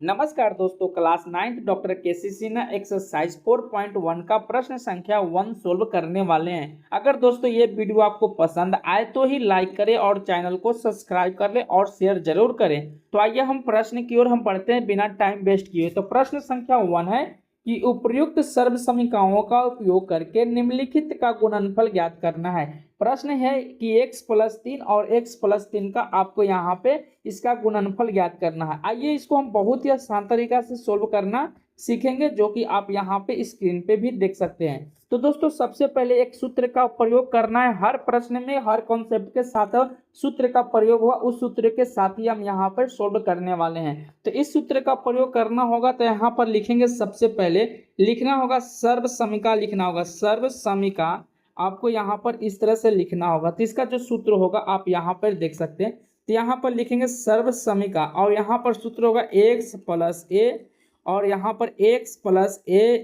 नमस्कार दोस्तों, class 9th doctor KCC ने एक्सरसाइज 4.1 का प्रश्न संख्या 1 सोल्व करने वाले हैं। अगर दोस्तों ये वीडियो आपको पसंद आए तो ही लाइक करें और चैनल को सब्सक्राइब कर लें और शेयर जरूर करें। तो आइए हम प्रश्न की ओर हम पढ़ते हैं बिना टाइम वेस्ट किए। तो प्रश्न संख्या 1 है कि उपर्युक्त सर्व समीकरणों का उपयोग करके निम्नलिखित का गुणनफल ज्ञात करना है। प्रश्न है कि x+3 और x+3 का आपको यहाँ पे इसका गुणनफल ज्ञात करना है। आइए इसको हम बहुत ही आसान तरीका से सोल्व करना सीखेंगे, जो कि आप यहाँ पे स्क्रीन पे भी देख सकते हैं। तो दोस्तों सबसे पहले एक सूत्र का प्रयोग करना है। हर प्रश्न में हर कॉन्सेप्ट के साथ सूत्र का प्रयोग हुआ, उस सूत्र के साथ ही हम यहाँ पर सोल्व करने वाले हैं। तो इस सूत्र का प्रयोग करना होगा तो यहाँ पर लिखेंगे, सबसे पहले लिखना होगा सर्व समीका, लिखना होगा सर्व समीका। आपको यहाँ पर इस तरह से लिखना होगा। तो इसका जो सूत्र होगा आप यहाँ पर देख सकते हैं। तो यहाँ पर लिखेंगे सर्व समीका और यहाँ पर सूत्र होगा x+a और यहाँ पर x+a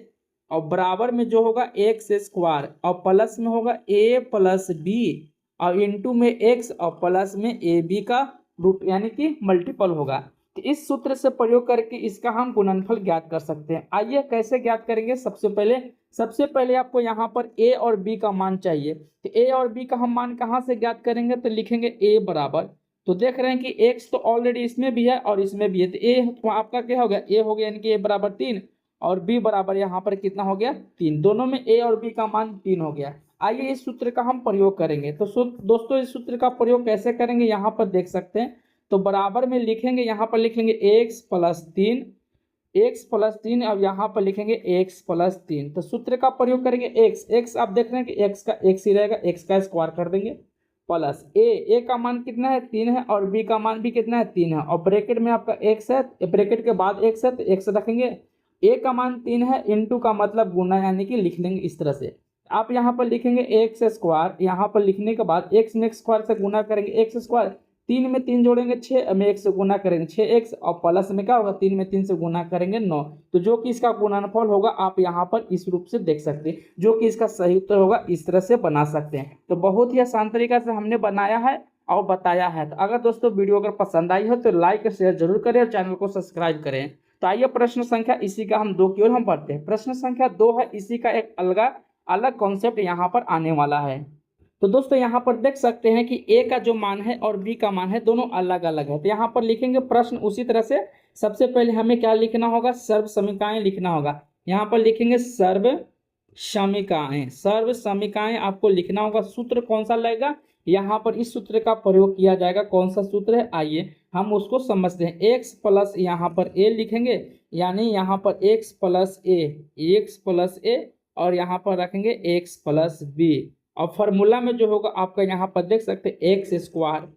और बराबर में जो होगा x² और प्लस में होगा a+b और इंटू में x और प्लस में ab का रूट यानी कि मल्टीपल होगा। तो इस सूत्र से प्रयोग करके इसका हम गुणनफल ज्ञात कर सकते हैं। आइए कैसे ज्ञात करेंगे। सबसे पहले आपको यहाँ पर a और b का मान चाहिए। तो a और b का हम मान कहाँ से ज्ञात करेंगे, तो लिखेंगे a बराबर, तो देख रहे हैं कि x तो ऑलरेडी इसमें भी है और इसमें भी है। तो a तो आपका क्या हो गया, a हो गया यानी कि a बराबर 3 और b बराबर यहाँ पर कितना हो गया 3। दोनों में a और b का मान 3 हो गया। आइए इस सूत्र का हम प्रयोग करेंगे। तो दोस्तों इस सूत्र का प्रयोग कैसे करेंगे यहाँ पर देख सकते हैं। तो बराबर में लिखेंगे, यहाँ पर लिखेंगे x+3 और यहाँ पर लिखेंगे x+3। तो सूत्र का प्रयोग करेंगे x आप देख रहे हैं कि x का x ही रहेगा, x का स्क्वायर कर देंगे प्लस a का मान कितना है 3 है और b का मान भी कितना है 3 है और ब्रैकेट में आपका x है, ब्रैकेट के बाद x है तो x रखेंगे। a का मान 3 है, इंटू का मतलब गुना यानी कि लिख लेंगे इस तरह से। आप यहाँ पर लिखेंगे x², यहाँ पर लिखने के बाद x में स्क्वायर से गुना करेंगे x², 3 में 3 जोड़ेंगे 6 में 1 से गुना करेंगे 6x और प्लस में क्या होगा 3 में 3 से गुना करेंगे 9। तो जो कि इसका गुणनफल होगा आप यहाँ पर इस रूप से देख सकते हैं, जो कि इसका सही उत्तर होगा इस तरह से बना सकते हैं। तो बहुत ही आसान तरीका से हमने बनाया है और बताया है। तो अगर दोस्तों वीडियो अगर पसंद आई हो तो लाइक शेयर जरूर करें और चैनल को सब्सक्राइब करें। तो आइए प्रश्न संख्या इसी का हम 2 की ओर हम पढ़ते हैं। प्रश्न संख्या 2 है, इसी का एक अलग कॉन्सेप्ट यहाँ पर आने वाला है। तो दोस्तों यहाँ पर देख सकते हैं कि a का जो मान है और b का मान है दोनों अलग अलग है। तो यहाँ पर लिखेंगे प्रश्न उसी तरह से। सबसे पहले हमें क्या लिखना होगा, सर्व समीकरण लिखना होगा। यहाँ पर लिखेंगे सर्व समीकरण आपको लिखना होगा। सूत्र कौन सा लगेगा, यहाँ पर इस सूत्र का प्रयोग किया जाएगा। कौन सा सूत्र है, आइए हम उसको समझते हैं। x प्लस यहाँ पर a लिखेंगे, यानी यहाँ पर x+a और यहाँ पर रखेंगे x+b और फार्मूला में जो होगा आपका यहाँ पर देख सकते हैं x²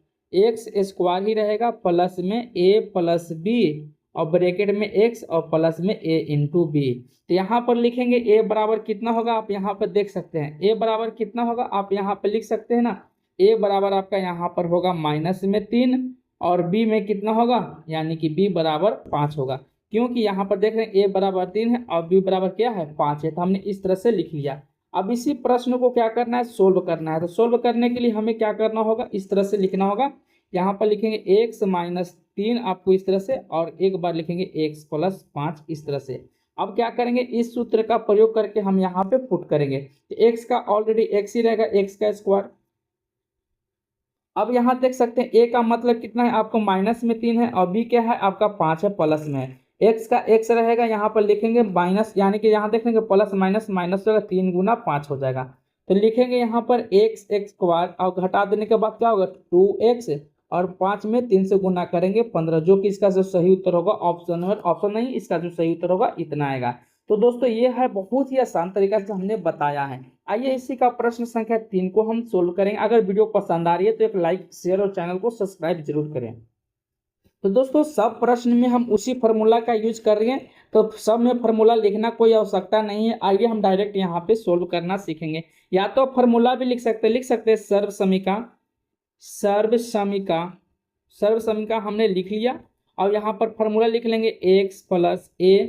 ही रहेगा प्लस में a+b और ब्रैकेट में x और प्लस में a इंटू b। तो यहाँ पर लिखेंगे a बराबर कितना होगा, आप यहाँ पर देख सकते हैं a बराबर कितना होगा, आप यहाँ पर लिख सकते हैं ना। a बराबर आपका यहाँ पर होगा -3 और b में कितना होगा, यानी कि b बराबर 5 होगा, क्योंकि यहाँ पर देख रहे हैं a बराबर 3 है और b बराबर क्या है 5 है। तो हमने इस तरह से लिख लिया। अब इसी प्रश्न को क्या करना है, सोल्व करना है। तो सोल्व करने के लिए हमें क्या करना होगा, इस तरह से लिखना होगा। यहाँ पर लिखेंगे x-3 आपको इस तरह से और एक बार लिखेंगे x+5 इस तरह से। अब क्या करेंगे, इस सूत्र का प्रयोग करके हम यहाँ पे पुट करेंगे। तो x का ऑलरेडी x ही रहेगा, x का स्क्वायर। अब यहाँ देख सकते हैं a का मतलब कितना है, आपको -3 है और b क्या है आपका 5 है, प्लस में है। x का x रहेगा, यहाँ पर लिखेंगे माइनस, यानी कि यहाँ देखेंगे प्लस माइनस माइनस होगा, 3 गुना 5 हो जाएगा। तो लिखेंगे यहाँ पर x² और घटा देने के बाद क्या होगा 2x और 5 में 3 से गुना करेंगे 15, जो कि इसका जो सही उत्तर होगा ऑप्शन नहीं, इसका जो सही उत्तर होगा इतना आएगा। तो दोस्तों ये है बहुत ही आसान तरीका से हमने बताया है। आइए इसी का प्रश्न संख्या 3 को हम सोल्व करेंगे। अगर वीडियो पसंद आ रही है तो एक लाइक शेयर और चैनल को सब्सक्राइब जरूर करें। तो दोस्तों सब प्रश्न में हम उसी फार्मूला का यूज कर रहे हैं, तो सब में फार्मूला लिखना कोई आवश्यकता नहीं है। आइए हम डायरेक्ट यहाँ पे सोल्व करना सीखेंगे। या तो फार्मूला भी लिख सकते हैं सर्व समीका हमने लिख लिया और यहाँ पर फार्मूला लिख लेंगे x+a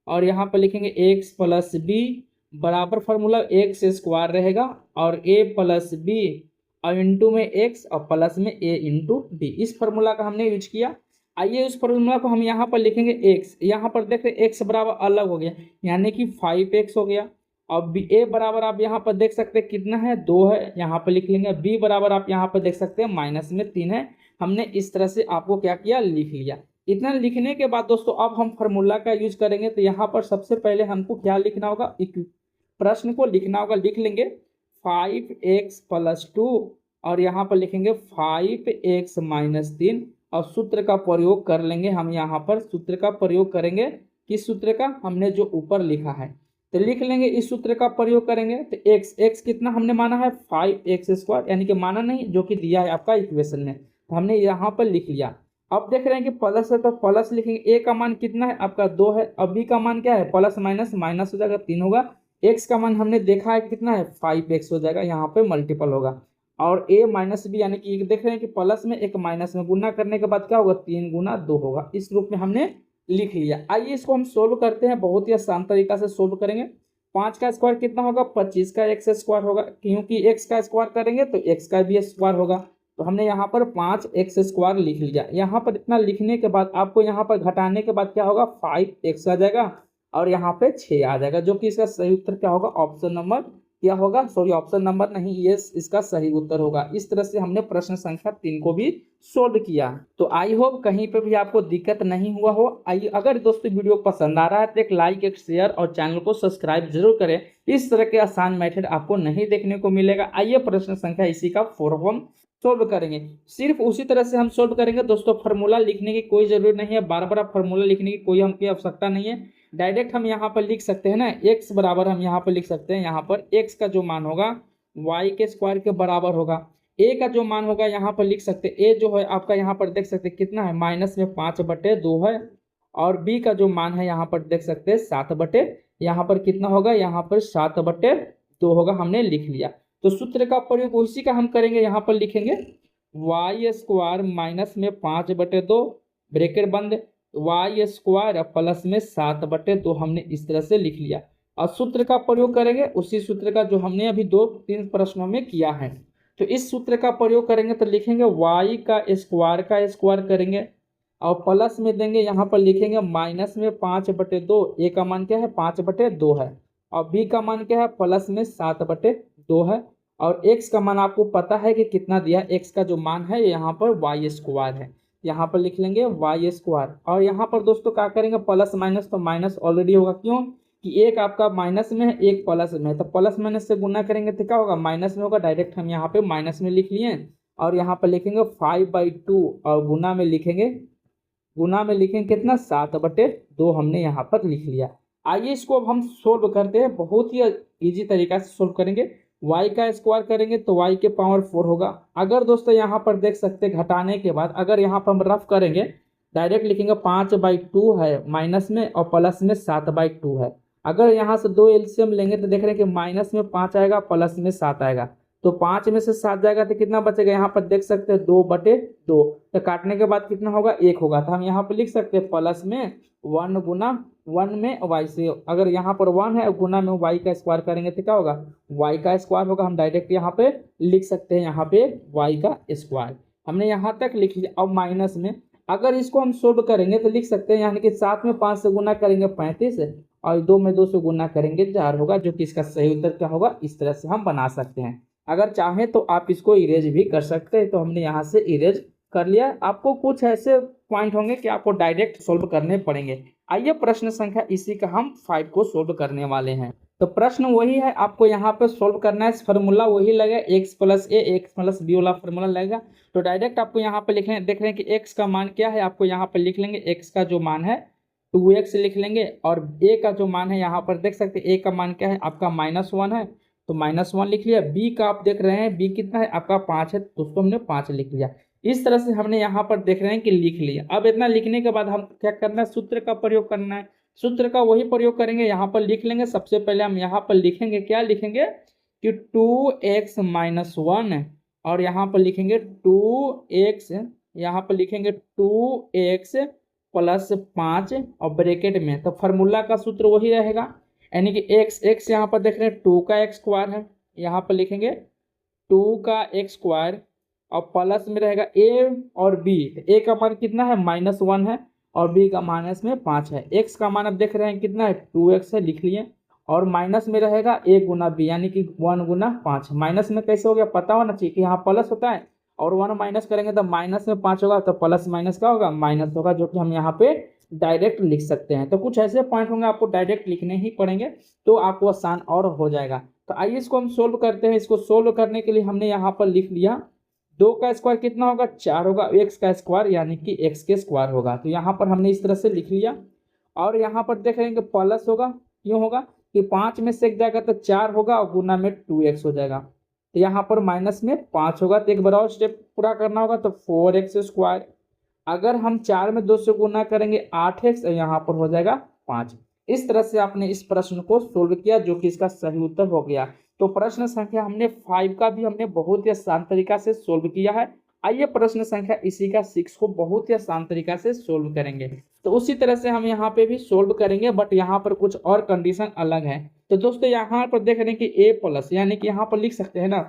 और यहाँ पर लिखेंगे x+b बराबर फार्मूला x² रहेगा और a+b और इंटू में x और प्लस में a इंटू b। इस फार्मूला का हमने यूज किया। आइए उस फॉर्मूला को हम यहाँ पर लिखेंगे x, यहाँ पर देख रहे x बराबर अलग हो गया यानी कि 5x हो गया। अब a बराबर आप यहाँ पर देख सकते हैं कितना है, 2 है, यहाँ पर लिख लेंगे। b बराबर आप यहाँ पर देख सकते हैं -3 है। हमने इस तरह से आपको क्या किया, लिख लिया। इतना लिखने के बाद दोस्तों अब हम फार्मूला का यूज करेंगे। तो यहाँ पर सबसे पहले हमको क्या लिखना होगा, प्रश्न को लिखना होगा। लिख लेंगे 5x + 2 और यहाँ पर लिखेंगे 5x - 3 और सूत्र का प्रयोग कर लेंगे। हम यहाँ पर सूत्र का प्रयोग करेंगे। किस सूत्र का, हमने जो ऊपर लिखा है तो लिख लेंगे, इस सूत्र का प्रयोग करेंगे। तो x कितना हमने माना है 5x² यानी कि माना नहीं, जो कि दिया है आपका इक्वेशन में, तो हमने यहाँ पर लिख लिया। अब देख रहे हैं कि प्लस है तो प्लस लिखेंगे। a का मान कितना है आपका 2 है। अब b का मान क्या है, प्लस माइनस माइनस हो जाएगा 3 होगा। x का मान हमने देखा है कितना है 5x हो जाएगा, यहाँ पे मल्टीपल होगा। और a - b यानी कि देख रहे हैं कि प्लस में एक माइनस में गुना करने के बाद क्या होगा, 3 × 2 होगा। इस रूप में हमने लिख लिया। आइए इसको हम सोल्व करते हैं, बहुत ही आसान तरीका से सोल्व करेंगे। 5 का स्क्वायर कितना होगा, 25 का x² होगा, क्योंकि x का स्क्वायर करेंगे तो x का भी स्क्वायर होगा। तो हमने यहाँ पर 5x² लिख लिया। यहाँ पर इतना लिखने के बाद आपको यहाँ पर घटाने के बाद क्या होगा, 5x आ जाएगा और यहाँ पे 6 आ जाएगा, जो कि इसका सही उत्तर क्या होगा, ऑप्शन नंबर क्या होगा, सॉरी ऑप्शन नंबर नहीं, ये इसका सही उत्तर होगा। इस तरह से हमने प्रश्न संख्या 3 को भी सोल्व किया। तो आई होप कहीं पे भी आपको दिक्कत नहीं हुआ हो। आइए, अगर दोस्तों वीडियो पसंद आ रहा है तो एक लाइक, एक शेयर और चैनल को सब्सक्राइब जरूर करें। इस तरह के आसान मेथड आपको नहीं देखने को मिलेगा। आइए प्रश्न संख्या इसी का 4 हम सोल्व करेंगे। सिर्फ उसी तरह से हम सोल्व करेंगे दोस्तों। फार्मूला लिखने की कोई जरूरत नहीं है, बार बार फार्मूला लिखने की कोई हमकी आवश्यकता नहीं है। डायरेक्ट हम यहाँ पर लिख सकते हैं ना, x बराबर हम यहाँ पर लिख सकते हैं। यहाँ पर x का जो मान होगा y के स्क्वायर के बराबर होगा। a का जो मान होगा यहाँ पर लिख सकते हैं, a जो है आपका यहाँ पर देख सकते हैं कितना है, -5/2 है। और b का जो मान है यहाँ पर देख सकते हैं 7/, यहाँ पर कितना होगा, यहाँ पर 7/2 होगा। हमने लिख लिया। तो सूत्र का प्रयोग उसी का हम करेंगे। यहाँ पर लिखेंगे y² -5/2 ब्रैकेट बंद, y² प्लस में 7/2 हमने इस तरह से लिख लिया। और सूत्र का प्रयोग करेंगे उसी सूत्र का जो हमने अभी 2-3 प्रश्नों में किया है। तो इस सूत्र का प्रयोग करेंगे तो लिखेंगे y का स्क्वायर करेंगे और प्लस में देंगे, यहाँ पर लिखेंगे -5/2। a का मान क्या है, 5/2 है। और b का मान क्या है, प्लस में 7/2 है। और x का मान आपको पता है कि कितना दिया है, x का जो मान है यहाँ पर y² है। यहाँ पर लिख लेंगे y²। और यहाँ पर दोस्तों क्या करेंगे, प्लस माइनस, तो माइनस ऑलरेडी होगा, क्यों कि एक आपका माइनस में है, एक प्लस में है। तो प्लस माइनस से गुना करेंगे तो क्या होगा, माइनस में होगा। डायरेक्ट हम यहाँ पे माइनस में लिख लिए और यहाँ पर लिखेंगे 5/2 और गुना में लिखेंगे कितना, 7/2 हमने यहाँ पर लिख लिया। आइए इसको अब हम सोल्व करते हैं। बहुत ही ईजी तरीका से सोल्व करेंगे। y का स्क्वायर करेंगे तो y के पावर 4 होगा। अगर दोस्तों यहाँ पर देख सकते हैं घटाने के बाद, अगर यहाँ पर हम रफ करेंगे डायरेक्ट लिखेंगे 5/2 है माइनस में और प्लस में 7/2 है। अगर यहाँ से 2 एलसीएम लेंगे तो देख रहे हैं कि माइनस में 5 आएगा, प्लस में 7 आएगा। तो 5 में से 7 जाएगा तो कितना बचेगा, यहाँ पर देख सकते हैं 2/2। तो काटने के बाद कितना होगा, 1 होगा। तो हम यहाँ पर लिख सकते हैं प्लस में 1 × 1 में y से, अगर यहाँ पर 1 है गुना में y का स्क्वायर करेंगे तो क्या होगा, y का स्क्वायर होगा। हम डायरेक्ट यहाँ पे लिख सकते हैं, यहाँ पे y का स्क्वायर हमने यहाँ तक लिख लिया। अब माइनस में अगर इसको हम सोल्व करेंगे तो लिख सकते हैं, यानी कि 7 में 5 से गुना करेंगे 35 और 2 में 2 से गुना करेंगे 4 होगा, जो कि इसका सही उत्तर क्या होगा। इस तरह से हम बना सकते हैं। अगर चाहें तो आप इसको इरेज भी कर सकते हैं। तो हमने यहाँ से इरेज कर लिया। आपको कुछ ऐसे पॉइंट होंगे कि आपको डायरेक्ट सोल्व करने पड़ेंगे। आइए प्रश्न संख्या इसी का हम 5 को सोल्व करने वाले हैं। तो प्रश्न वही है, आपको यहाँ पे सोल्व करना है। फार्मूला वही लगेगा, x + a x + b वाला फार्मूला लगेगा। तो डायरेक्ट आपको यहाँ पे लिखने, देख रहे हैं कि x का मान क्या है, आपको यहाँ पे लिख लेंगे x का जो मान है 2x लिख लेंगे। और a का जो मान है यहाँ पर देख सकते हैं, a का मान क्या है आपका -1 है, तो -1 लिख लिया। b का आप देख रहे हैं b कितना है आपका 5 है, तो उसको हमने 5 लिख लिया। इस तरह से हमने यहाँ पर देख रहे हैं कि लिख लिया। अब इतना लिखने के बाद हम क्या करना है, सूत्र का प्रयोग करना है। सूत्र का वही प्रयोग करेंगे, यहाँ पर लिख लेंगे। सबसे पहले हम यहाँ पर लिखेंगे, क्या लिखेंगे कि 2x - 1 और यहाँ पर लिखेंगे 2x, यहाँ पर लिखेंगे 2x + 5 और ब्रैकेट में। तो फार्मूला का सूत्र वही रहेगा, यानी कि x यहाँ पर देख रहे हैं 2 का x² है, यहाँ पर लिखेंगे 2 का x² और प्लस में रहेगा ए और बी। ए का मान कितना है -1 है और बी का माइनस में 5 है। एक्स का मान अब देख रहे हैं कितना है 2x है, लिख लिए। और माइनस में रहेगा a गुना बी यानी कि 1 गुना 5। माइनस में कैसे हो गया पता होना चाहिए कि यहाँ प्लस होता है और 1 माइनस करेंगे तो माइनस में 5 होगा, तो प्लस माइनस का होगा माइनस होगा, जो कि हम यहाँ पे डायरेक्ट लिख सकते हैं। तो कुछ ऐसे पॉइंट होंगे आपको डायरेक्ट लिखने ही पड़ेंगे तो आपको आसान और हो जाएगा। तो आइए इसको हम सोल्व करते हैं। इसको सोल्व करने के लिए हमने यहाँ पर लिख लिया 2 का स्क्वायर कितना होगा 4 होगा, x का स्क्वायर यानी कि x के स्क्वायर होगा। तो यहाँ पर हमने इस तरह से लिख लिया और यहाँ पर देख रहे हैं कि प्लस होगा, क्यों होगा कि 5 में से एक जाएगा तो 4 होगा और गुना में 2x हो जाएगा। तो यहाँ पर माइनस में 5 होगा, तो एक बार और स्टेप पूरा करना होगा तो 4x स्क्वायर। अगर हम 4 में 2 से गुना करेंगे 8x और यहाँ पर हो जाएगा 5। इस तरह से आपने इस प्रश्न को सोल्व किया जो कि इसका सही उत्तर हो गया। तो प्रश्न संख्या हमने 5 का भी हमने बहुत ही आसान तरीका से सोल्व किया है। आइए प्रश्न संख्या इसी का 6 को बहुत ही आसान तरीका से सोल्व करेंगे। तो उसी तरह से हम यहाँ पे भी सोल्व करेंगे, बट यहाँ पर कुछ और कंडीशन अलग है। तो दोस्तों यहाँ पर देख रहे हैं कि a प्लस यानी कि यहाँ पर लिख सकते हैं ना,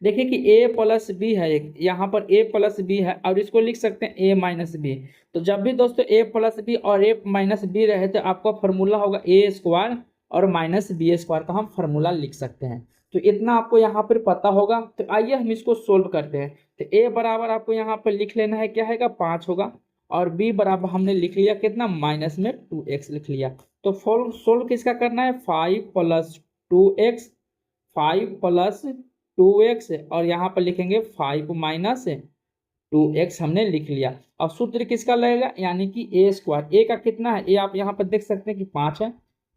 देखिए कि a प्लस बी है, एक यहाँ पर a प्लस बी है और इसको लिख सकते हैं a माइनस बी। तो जब भी दोस्तों a प्लस बी और a माइनस बी रहे तो आपका फॉर्मूला होगा a स्क्वायर और माइनस बी स्क्वायर का हम फॉर्मूला लिख सकते हैं। तो इतना आपको यहाँ पर पता होगा। तो आइए हम इसको सोल्व करते हैं। तो a बराबर आपको यहाँ पर लिख लेना है, क्या है 5 होगा और b बराबर हमने लिख लिया कितना माइनस में 2x लिख लिया। तो सोल्व किसका करना है 5 प्लस 2x, 5 प्लस 2x और यहाँ पर लिखेंगे 5 माइनस 2x हमने लिख लिया। अब सूत्र किसका लगेगा यानी कि a स्क्वायर। a का कितना है a आप यहाँ पर देख सकते हैं कि 5 है,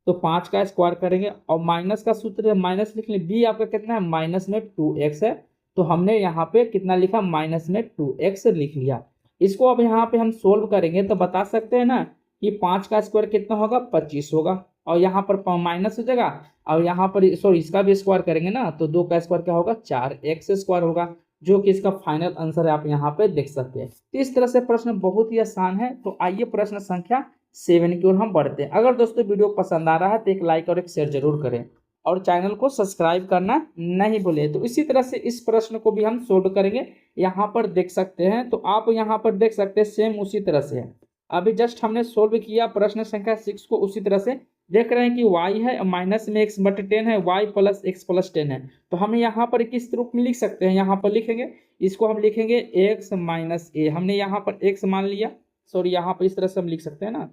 तो 5 का स्क्वायर करेंगे और माइनस का सूत्र माइनस लिख लें। b आपका कितना है माइनस में 2x है, तो हमने यहाँ पे कितना लिखा माइनस में 2x लिख लिया। इसको अब यहाँ पे हम सोल्व करेंगे तो बता सकते हैं ना कि 5 का स्क्वायर कितना होगा 25 होगा और यहाँ पर माइनस हो जाएगा और यहाँ पर सॉरी इसका भी स्क्वायर करेंगे ना तो 2 का स्क्वायर क्या होगा 4x स्क्वायर होगा, जो कि इसका फाइनल आंसर है, आप यहाँ पे देख सकते हैं। तो इस तरह से प्रश्न बहुत ही आसान है। तो आइए प्रश्न संख्या 7 की ओर हम बढ़ते हैं। अगर दोस्तों वीडियो पसंद आ रहा है तो एक लाइक और एक शेयर जरूर करें और चैनल को सब्सक्राइब करना नहीं भूलें। तो इसी तरह से इस प्रश्न को भी हम सोल्व करेंगे, यहाँ पर देख सकते हैं। तो आप यहाँ पर देख सकते हैं सेम उसी तरह से है। अभी जस्ट हमने सोल्व किया प्रश्न संख्या 6 को, उसी तरह से देख रहे हैं कि y है माइनस में x बटे 10 है, y प्लस x प्लस 10 है। तो हम यहाँ पर किस रूप में लिख सकते हैं, यहाँ पर लिखेंगे इसको हम लिखेंगे x माइनस a। हमने यहाँ पर x मान लिया, सॉरी यहाँ पर इस तरह से हम लिख सकते हैं ना।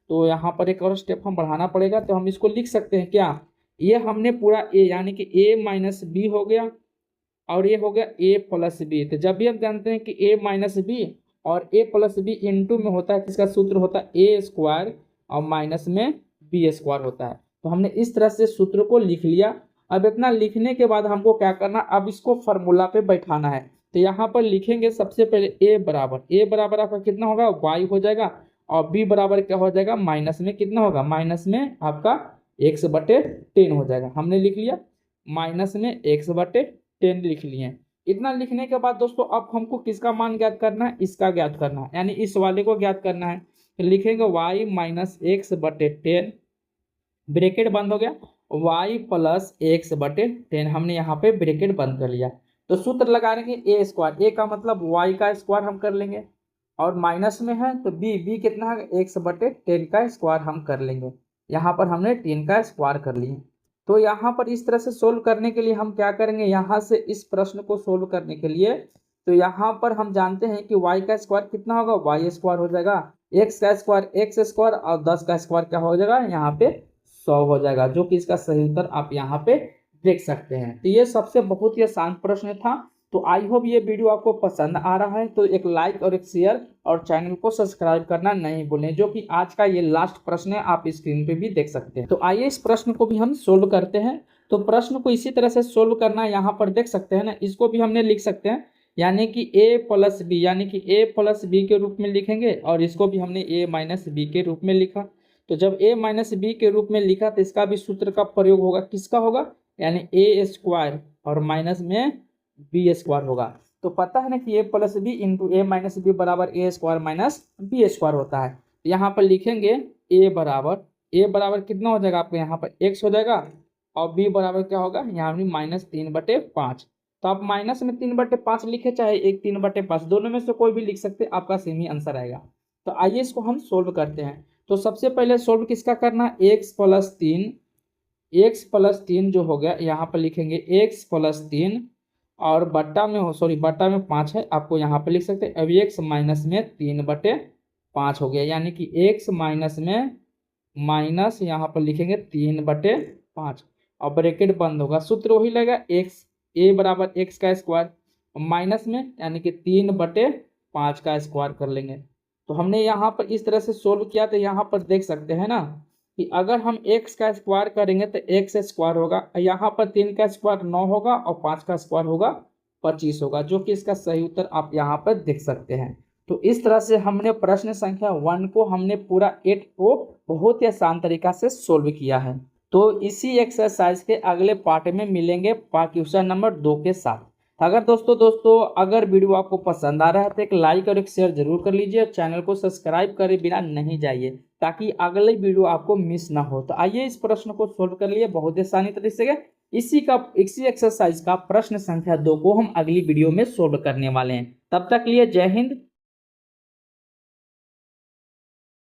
तो यहाँ पर एक और स्टेप हम बढ़ाना पड़ेगा, तो हम इसको लिख सकते हैं क्या, ये हमने पूरा a यानी कि a माइनस बी हो गया और ये हो गया a प्लस बी। तो जब भी हम जानते हैं कि a माइनस बी और a प्लस बी इंटू में होता है, किसका सूत्र होता है a स्क्वायर और माइनस में बी स्क्वायर होता है। तो हमने इस तरह से सूत्र को लिख लिया। अब इतना लिखने के बाद हमको क्या करना, अब इसको फार्मूला पे बैठाना है। तो यहाँ पर लिखेंगे सबसे पहले a बराबर आपका कितना होगा y हो जाएगा और b बराबर क्या हो जाएगा माइनस में कितना होगा, माइनस में आपका x बटे 10 हो जाएगा। हमने लिख लिया माइनस में x बटे 10 लिख लिए। इतना लिखने के बाद दोस्तों अब हमको किसका मान ज्ञात करना है, इसका ज्ञात करना है, यानी इस वाले को ज्ञात करना है। तो लिखेंगे y माइनस एक्स बटे 10, ब्रैकेट बंद हो गया, y प्लस एक्स बटे 10 हमने यहाँ पे ब्रैकेट बंद कर लिया। तो सूत्र लगा लेंगे a स्क्वायर, a का मतलब y का स्क्वायर हम कर लेंगे और माइनस में है तो b कितना है x बटे 10 का स्क्वायर हम कर लेंगे। यहाँ पर हमने 10 का स्क्वायर कर लिए। तो यहाँ पर इस तरह से सोल्व करने के लिए हम क्या करेंगे, यहाँ से इस प्रश्न को सोल्व करने के लिए तो यहाँ पर हम जानते हैं कि y का स्क्वायर कितना होगा y स्क्वायर हो जाएगा, x का स्क्वायर x स्क्वायर और 10 का स्क्वायर क्या हो जाएगा यहाँ पे 100 हो जाएगा, जो कि इसका सही उत्तर आप यहाँ पे देख सकते हैं। तो ये सबसे बहुत ही आसान प्रश्न था। तो आई होप ये वीडियो आपको पसंद आ रहा है, तो एक लाइक और एक शेयर और चैनल को सब्सक्राइब करना नहीं भूलें, जो कि आज का ये लास्ट प्रश्न है, आप स्क्रीन पे भी देख सकते हैं। तो आइए इस प्रश्न को भी हम सोल्व करते हैं। तो प्रश्न को इसी तरह से सोल्व करना है, यहाँ पर देख सकते हैं ना, इसको भी हमने लिख सकते हैं यानी कि a प्लस बी यानी कि a प्लस बी के रूप में लिखेंगे और इसको भी हमने a माइनस बी के रूप में लिखा। तो जब a माइनस बी के रूप में लिखा तो इसका भी सूत्र का प्रयोग होगा, किसका होगा यानी a स्क्वायर और माइनस में बी स्क्वायर होगा। तो पता है ना कि a plus b into a minus b बराबर a square minus b square होता है। यहाँ पर लिखेंगे a बराबर कितना हो जाएगा आपको यहाँ पर x हो जाएगा और b बराबर क्या होगा यहाँ माइनस 3/5। तो आप माइनस में 3/5 लिखे चाहे 1/3/5, दोनों में से कोई भी लिख सकते हैं, आपका सेम ही आंसर आएगा। तो आइए इसको हम सोल्व करते हैं। तो सबसे पहले सोल्व किसका करना है, x+3 जो हो गया यहाँ पर लिखेंगे x+3 और बट्टा में बट्टा में 5 है, आपको यहाँ पर लिख सकते हैं। अभी x माइनस में 3/5 हो गया, यानी कि x माइनस में माइनस यहाँ पर लिखेंगे 3/5 और ब्रैकेट बंद होगा। सूत्र वही लगेगा x a बराबर x का स्क्वायर माइनस में यानी कि 3/5 का स्क्वायर कर लेंगे। तो हमने यहाँ पर इस तरह से सोल्व किया, तो यहाँ पर देख सकते हैं ना कि अगर हम x का स्क्वायर करेंगे तो x स्क्वायर होगा, यहाँ पर 3 का स्क्वायर 9 होगा और 5 का स्क्वायर होगा 25 होगा, जो कि इसका सही उत्तर आप यहाँ पर देख सकते हैं। तो इस तरह से हमने प्रश्न संख्या 1 को हमने पूरा 8 को बहुत ही आसान तरीका से सोल्व किया है। तो इसी एक्सरसाइज के अगले पार्ट में मिलेंगे क्वेश्चन नंबर 2 के साथ। अगर दोस्तों अगर वीडियो आपको पसंद आ रहा है तो एक लाइक और एक शेयर जरूर कर लीजिए और चैनल को सब्सक्राइब करे बिना नहीं जाइए, ताकि अगले वीडियो आपको मिस ना हो। तो आइए इस प्रश्न को सोल्व कर लिए बहुत ही आसानी तरीके से। इसी एक्सरसाइज का प्रश्न संख्या 2 को हम अगली वीडियो में सोल्व करने वाले हैं। तब तक लिए जय हिंद,